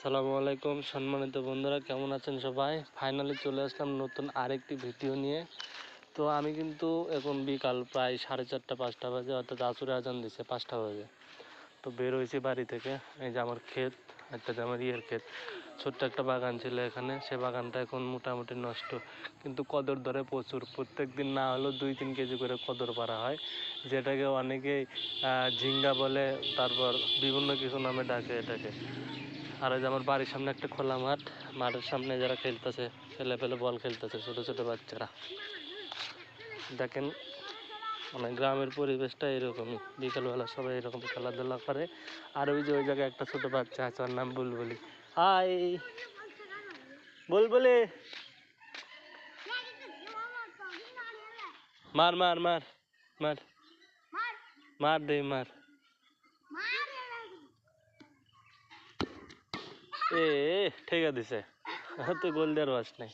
আসসালামু আলাইকুম সম্মানিত বন্ধুরা, কেমন আছেন সবাই? ফাইনালি চলে আসলাম নতুন আরেকটি ভিডিও নিয়ে। তো আমি কিন্তু এখন বিকাল প্রায় 4:30-5টা বাজে, অর্থাৎ আসরের আজান দিছে 5টা বাজে। তো বের হয়েছি বাড়ি থেকে। এই যে আমার ক্ষেত, একটা যে আমার ক্ষেত, ছোট্ট একটা বাগান ছিল এখানে। সে বাগানটা এখন মোটামুটি নষ্ট, কিন্তু কদর ধরে প্রচুর। প্রত্যেক দিন না হলেও 2-3 কেজি করে কদর পাড়া হয়, যেটাকে অনেকেই ঝিঙ্গা বলে, তারপর বিভিন্ন কিছু নামে ডাকে এটাকে। আর এই যে আমার বাড়ির সামনে একটা খোলা মাঠ, মাঠের সামনে যারা খেলতেছে, ছেলে পেলে বল খেলতেছে, ছোট ছোট বাচ্চারা। দেখেন, মানে গ্রামের পরিবেশটা এরকমই, বিকালবেলা সবাই এরকম খেলাধুলা করে। আর ওই যে ওই জায়গায় একটা ছোট বাচ্চা আছে, ওর নাম বুলবুলি। হাই বুলবুলি, মার মার মার মার মার দে মার। এ ঠিক আছে দিছে, তুই গোল দেওয়ার বাস নাই।